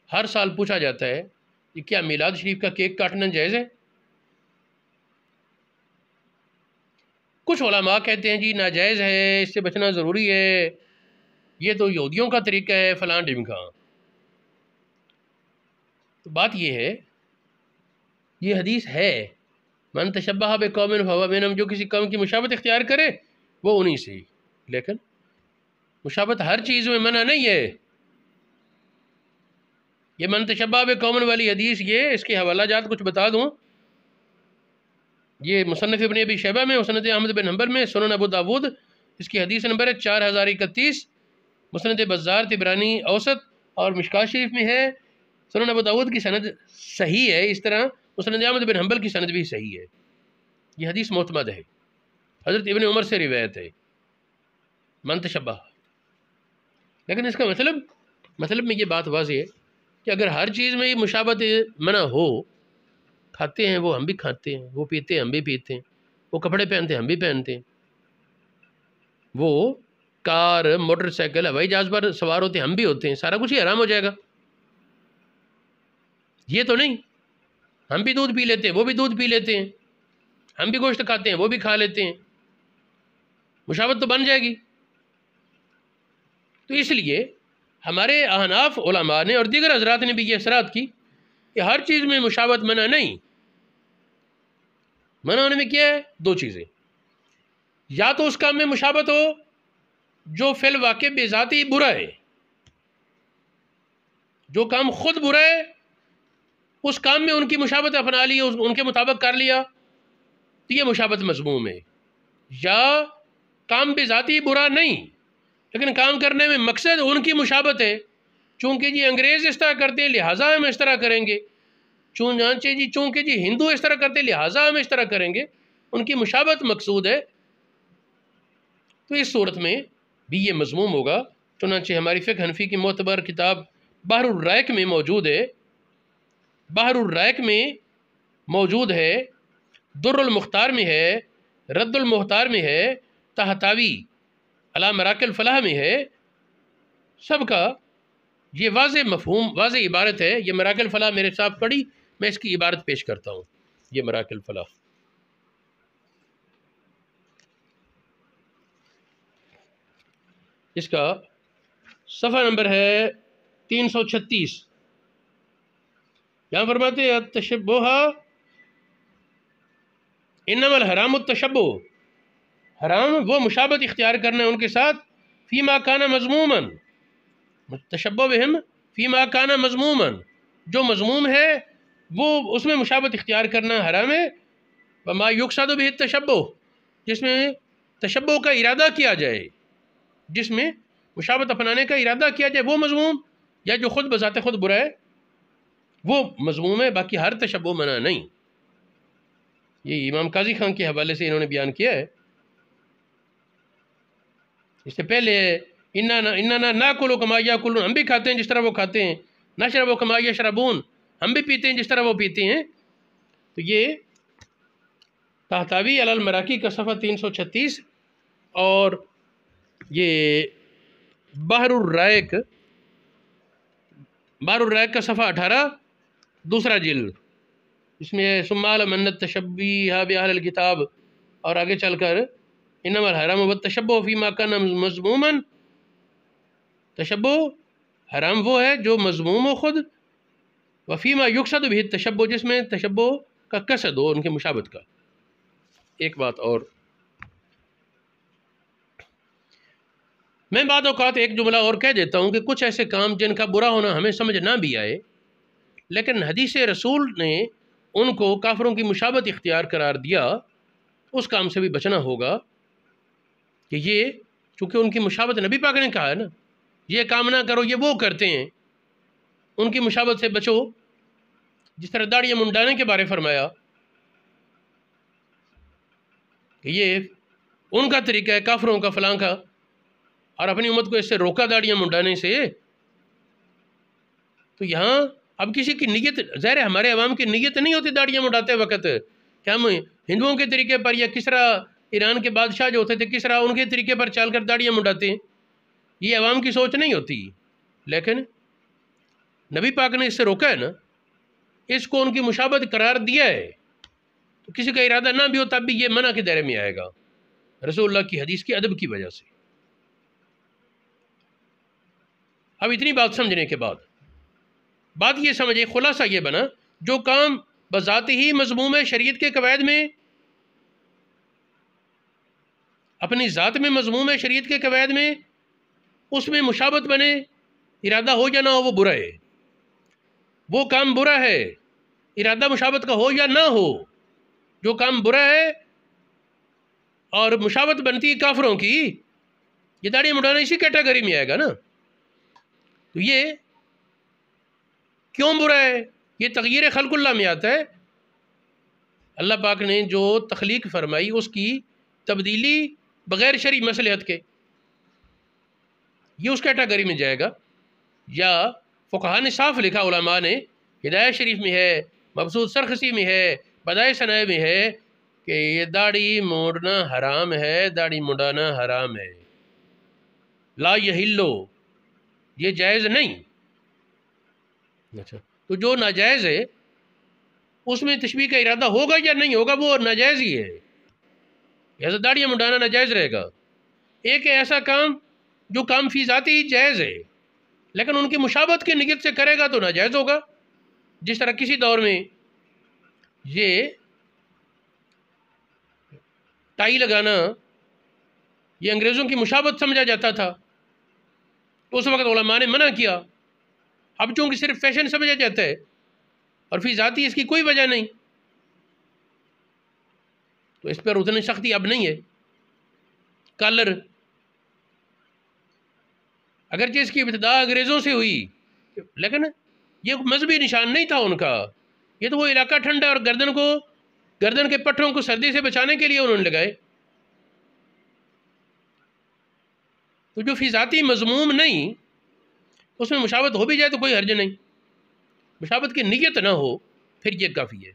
ہر سال پوچھا جاتا ہے کہ کیا میلاد شریف کا کیک کاٹنا جائز ہے؟ کچھ علماء کہتے ہیں جی ناجائز ہے، اس سے بچنا ضروری ہے، یہ تو یہودیوں کا طریقہ ہے فلاں ڈمکاں۔ تو بات یہ ہے، یہ حدیث ہے من تشبہ بقوم فہو منہم، جو کسی قوم کی مشابہت اختیار کرے وہ انہی سے، لیکن مشابہت ہر چیز میں منع نہیں ہے۔ یہ من تشبہ بقوم والی حدیث، یہ اس کے حوالہ جات کچھ بتا دوں، یہ مصنف ابن ابی شیبہ میں، مسند احمد بن حنبل میں، سنن ابو داود، اس کی حدیث نمبر ہے 4031، مسند بزار طبرانی اوسط اور مشکات شریف میں ہے۔ سنن ابو داود کی سند صحیح ہے، اس طرح مسند احمد بن حنبل کی سند بھی صحیح ہے، یہ حدیث معتمد ہے، حضرت ابن عمر سے روایت ہے من تشبہ۔ لیکن اس کا مطلب میں یہ بات واضح ہے کہ اگر ہر چیز میں یہ مشابہت منع ہو، کھاتے ہیں وہ ہم بھی کھاتے ہیں، وہ پیتے ہیں ہم بھی پیتے ہیں، وہ کپڑے پہنتے ہیں ہم بھی پہنتے ہیں، وہ کار موٹر سائیکل ہوائی جہاز پر سوار ہوتے ہیں ہم بھی ہوتے ہیں، سارا کچھ ہی حرام ہو جائے گا؟ یہ تو نہیں، ہم بھی دودھ پی لیتے ہیں وہ بھی دودھ پی لیتے ہیں، ہم بھی گوشت کھاتے ہیں وہ بھی کھا لیتے ہیں، مشابہت تو بن جائے گی۔ تو اس لیے ہمارے احناف علماء نے اور دیگر حضرات نے بھی یہ اصرات کی کہ ہر چیز میں مشابہت منع نہیں۔ منع ہونے میں کیا ہے؟ دو چیزیں، یا تو اس کام میں مشابہت ہو جو فی الواقع بے ذاتی برا ہے، جو کام خود برا ہے اس کام میں ان کی مشابہت اپنا لی، ان کے مطابق کر لیا تو یہ مشابہت مذموم ہے۔ یا کام بے ذاتی برا نہیں لیکن کام کرنے میں مقصد ان کی مشابہت ہے، چونکہ جی انگریز اس طرح کرتے ہیں لہٰذا ہم اس طرح کریں گے، چونکہ جی ہندو اس طرح کرتے ہیں لہٰذا ہم اس طرح کریں گے، ان کی مشابہت مقصود ہے، تو اس صورت میں بھی یہ مذموم ہوگا۔ چنانچہ ہماری فقہ حنفی کی معتبر کتاب بحر الرائق میں موجود ہے، بحر الرائق میں موجود ہے، در المختار میں ہے، رد المختار میں ہے، تحتاوی علی مراکل الفلاح میں ہے، سب کا یہ واضح مفہوم، واضح عبارت ہے۔ یہ مراکل الفلاح میرے ساتھ پڑھی، میں اس کی عبارت پیش کرتا ہوں۔ یہ مراکل الفلاح اس کا صفحہ نمبر ہے 336، یہاں فرماتے ہیں التشبہ انما الحرام التشبہ، حرام وہ مشابہت اختیار کرنا ہے ان کے ساتھ، فیما کان مذموما، تشبہ بہم فیما کان مذموما، جو مذموم ہے وہ اس میں مشابہت اختیار کرنا حرام ہے، وما یقصد بہ التشبہ، جس میں تشبہ کا ارادہ کیا جائے، جس میں مشابہت اپنانے کا ارادہ کیا جائے وہ مذموم، یا جو خود بذات خود برا ہے وہ مذموم ہے، باقی ہر تشبہ منع نہیں۔ یہ امام قاضی خان کے حوالے سے انہوں نے بیان کیا ہے۔ اس سے پہلے اننا ناکل کما یاکلون، ہم بھی کھاتے ہیں جس طرح وہ کھاتے ہیں، نشرب کما یشربون، ہم بھی پیتے ہیں جس طرح وہ پیتے ہیں۔ تو یہ تحتاوی علی المراکی کا صفحہ 336 اور یہ بحر الرائق کا صفحہ 18 دوسرا جلد، اس میں ثم اعلم ان التشبیہ باہل الکتاب، اور آگے چل کر انما الحرام والتشبہ فیما کان مذموما، تشبہ حرام وہ ہے جو مذموم ہو خود، وفیما یقصد بہ التشبہ، جس میں تشبہ کا قصد ہو ان کے مشابہت کا۔ ایک بات اور، میں بعض اوقات ایک جملہ اور کہہ دیتا ہوں کہ کچھ ایسے کام جن کا برا ہونا ہمیں سمجھ نہ بھی آئے لیکن حدیث رسول نے ان کو کافروں کی مشابہت اختیار قرار دیا، اس کام سے بھی بچنا ہوگا کہ یہ چونکہ ان کی مشابہت نبی پاک نے کہا ہے نا، یہ کام نہ کرو، یہ وہ کرتے ہیں، ان کی مشابہت سے بچو۔ جس طرح داڑیاں منڈانے کے بارے فرمایا کہ یہ ان کا طریقہ ہے کافروں کا فلاں کا، اور اپنی امت کو اس سے روکا داڑیاں منڈانے سے۔ تو یہاں اب کسی کی نیت، ظاہر ہے ہمارے عوام کی نیت نہیں ہوتی داڑیاں منڈاتے وقت کہ ہم ہندوؤں کے طریقے پر، یا کسرا ایران کے بادشاہ جو ہوتے تھے کسرا، ان کے طریقے پر چل کر داڑیاں منڈاتے ہیں، یہ عوام کی سوچ نہیں ہوتی۔ لیکن نبی پاک نے اس سے روکا ہے نا، اس کو ان کی مشابہت قرار دیا ہے، تو کسی کا ارادہ نہ بھی ہو تب بھی یہ منع کے دائرے میں آئے گا، رسول اللہ کی حدیث کے ادب کی وجہ سے۔ اب اتنی بات سمجھنے کے بعد بات یہ سمجھے، خلاصہ یہ بنا، جو کام بذات ہی مذموم ہے شریعت کے قواعد میں، اپنی ذات میں مذموم ہے شریعت کے قواعد میں، اس میں مشابہت بنے، ارادہ ہو یا نہ ہو وہ برا ہے، وہ کام برا ہے، ارادہ مشابہت کا ہو یا نہ ہو، جو کام برا ہے اور مشابہت بنتی ہے کافروں کی، یہ داڑھی مڈانا اسی کیٹیگری میں آئے گا نا۔ تو یہ کیوں برا ہے؟ یہ تغییر خلق اللہ میں آتا ہے، اللہ پاک نے جو تخلیق فرمائی اس کی تبدیلی بغیر شرعی مصلحت کے، یہ اس کیٹیگری میں جائے گا۔ یا فقہا نے صاف لکھا، علماء نے، ہدایت شریف میں ہے، مبسوط سرخسی میں ہے، بدائع ثناء میں ہے کہ یہ داڑھی موڑنا حرام ہے، داڑھی مڈانا حرام ہے، لا یحلو، یہ جائز نہیں۔ اچھا، تو جو ناجائز ہے اس میں تشبیہ کا ارادہ ہوگا یا نہیں ہوگا، وہ ناجائز ہی ہے، ایسا داڑیاں مڈانا ناجائز رہے گا۔ ایک ہے ایسا کام جو کام فی ذاتی ہی جائز ہے لیکن ان کی مشابہت کی نیت سے کرے گا تو ناجائز ہوگا، جس طرح کسی دور میں یہ ٹائی لگانا یہ انگریزوں کی مشابہت سمجھا جاتا تھا، تو اس وقت علماء نے منع کیا۔ اب چونکہ صرف فیشن سمجھا جاتا ہے اور فی ذاتی اس کی کوئی وجہ نہیں، تو اس پر اتنی سختی اب نہیں ہے۔ کالر، اگرچہ اس کی ابتدا انگریزوں سے ہوئی لیکن یہ مذہبی نشان نہیں تھا ان کا، یہ تو وہ علاقہ ٹھنڈا اور گردن کے پٹھوں کو سردی سے بچانے کے لیے انہوں نے لگائے۔ تو جو فی ذاتی مذموم نہیں، اس میں مشابہت ہو بھی جائے تو کوئی حرج نہیں، مشابہت کی نیت نہ ہو پھر یہ کافی ہے۔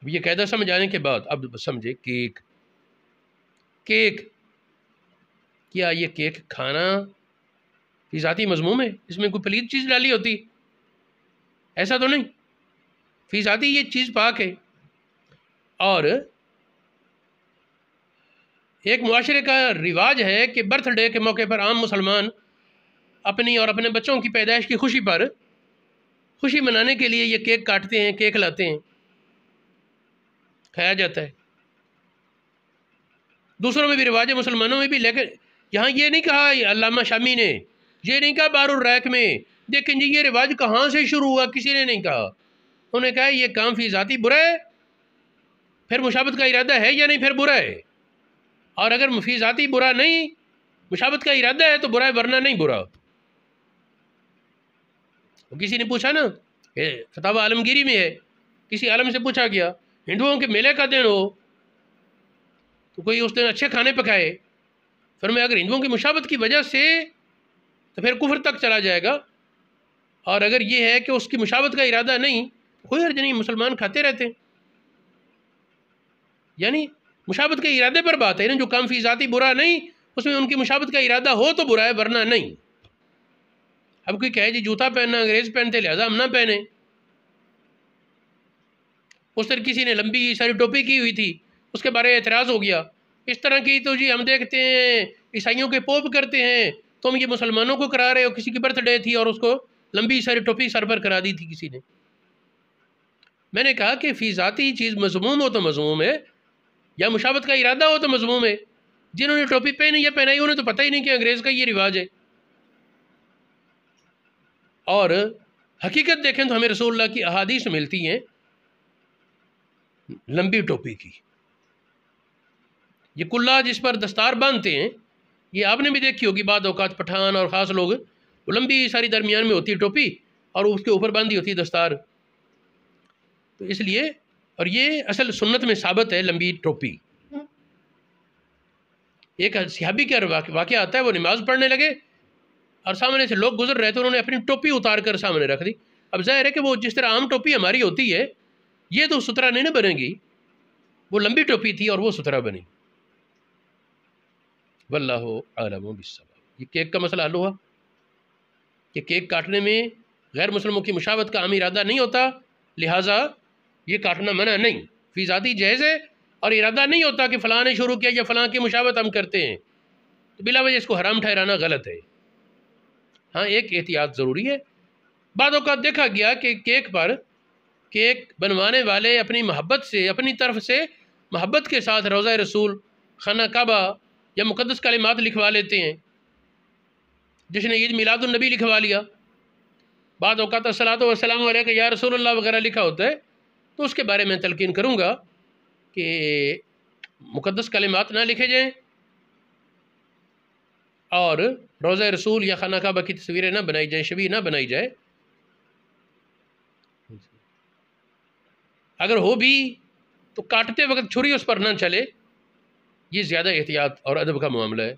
اب یہ قاعدہ سمجھ آنے کے بعد اب سمجھے کیک کیا یہ کیک کھانا فی ذاتی مذموم ہے؟ اس میں کوئی پلید چیز ڈالی ہوتی؟ ایسا تو نہیں، فی ذاتی یہ چیز پاک ہے۔ اور ایک معاشرے کا رواج ہے کہ برتھ ڈے کے موقع پر عام مسلمان اپنی اور اپنے بچوں کی پیدائش کی خوشی پر خوشی منانے کے لیے یہ کیک کاٹتے ہیں، کیک لاتے ہیں، کھایا جاتا ہے۔ دوسروں میں بھی رواج ہے، مسلمانوں میں بھی، لیکن یہاں یہ نہیں کہا علامہ شامی نے، یہ نہیں کہا بار الرائق میں، دیکھیں جی یہ رواج کہاں سے شروع ہوا، کسی نے نہیں کہا۔ انہوں نے کہا یہ کام فی ذاتی برا ہے، پھر مشابہت کا ارادہ ہے یا نہیں پھر برا ہے، اور اگر فی ذاتی برا نہیں، مشابہت کا ارادہ ہے تو برا ہے، ورنہ نہیں برا۔ کسی نے پوچھا نا، فتاوی عالمگیری میں ہے، کسی عالم سے پوچھا گیا ہندوؤں کے میلے کا دن ہو تو کوئی اس دن اچھے کھانے پکائے، فرمایا اگر ہندوؤں کی مشابہت کی وجہ سے تو پھر کفر تک چلا جائے گا، اور اگر یہ ہے کہ اس کی مشابہت کا ارادہ نہیں کوئی حرج نہیں، مسلمان کھاتے رہتے ہیں۔ یعنی مشابہت کے ارادے پر بات ہے نا، جو کام فی ذاتی برا نہیں اس میں ان کی مشابہت کا ارادہ ہو تو برا ہے، ورنہ نہیں۔ اب کوئی کہے جی جوتا پہننا انگریز پہنتے لہذا ہم نہ پہنیں، اس طرح کسی نے لمبی ساری ٹوپی کی ہوئی تھی، اس کے بارے میں اعتراض ہو گیا، اس طرح کی تو جی ہم دیکھتے ہیں عیسائیوں کے پوپ کرتے ہیں، تم یہ مسلمانوں کو کرا رہے ہو۔ کسی کی برتھ ڈے تھی اور اس کو لمبی ساری ٹوپی سر پر کرا دی تھی کسی نے۔ میں نے کہا کہ فی ذاتی چیز مذموم ہو تو مذموم ہے، یا مشابہت کا ارادہ ہو تو مذموم ہے۔ جنہوں نے ٹوپی پہنی یا پہنائی انہیں تو پتہ ہی نہیں کہ انگریز کا یہ رواج ہے، اور حقیقت دیکھیں تو ہمیں رسول اللہ کی احادیث ملتی ہیں لمبی ٹوپی کی۔ یہ کلہ جس پر دستار باندھتے ہیں، یہ آپ نے بھی دیکھی ہوگی، بعض اوقات پٹھان اور خاص لوگ، وہ لمبی ساری درمیان میں ہوتی ہے ٹوپی اور اس کے اوپر باندھی ہوتی ہے دستار، تو اس لیے، اور یہ اصل سنت میں ثابت ہے لمبی ٹوپی۔ ایک صحابی کا واقعہ آتا ہے، وہ نماز پڑھنے لگے اور سامنے سے لوگ گزر رہے تھے، انہوں نے اپنی ٹوپی اتار کر سامنے رکھ دی۔ اب ظاہر ہے کہ وہ جس طرح عام ٹوپی ہماری ہوتی ہے یہ تو ستھرا نہیں نہ بنے گی، وہ لمبی ٹوپی تھی اور وہ ستھرا بنی۔ واللہ اعلم بالصواب۔ یہ کیک کا مسئلہ حل ہوا؟ کہ کیک کاٹنے میں غیر مسلموں کی مشابہت کا عام ارادہ نہیں ہوتا، لہٰذا یہ کاٹنا منع نہیں، فی ذاتی جائز ہے، اور ارادہ نہیں ہوتا کہ فلاں نے شروع کیا یا فلاں کی مشابہت ہم کرتے ہیں، تو بلا وجہ اس کو حرام ٹھہرانا غلط ہے۔ ہاں ایک احتیاط ضروری ہے، بعض اوقات دیکھا گیا کہ کیک بنوانے والے اپنی محبت سے، اپنی طرف سے محبت کے ساتھ روضہ رسول، خانہ کعبہ یا مقدس کلمات لکھوا لیتے ہیں، جس نے عید میلاد النبی لکھوا لیا، بعض اوقات الصلاۃ والسلام علیک یا رسول اللہ وغیرہ لکھا ہوتا ہے، تو اس کے بارے میں تلقین کروں گا کہ مقدس کلمات نہ لکھے جائیں اور روضہ رسول یا خانہ کعبہ کی تصویریں نہ بنائی جائیں، شبیہ نہ بنائی جائے، اگر ہو بھی تو کاٹتے وقت چھری اس پر نہ چلے، یہ زیادہ احتیاط اور ادب کا معاملہ ہے۔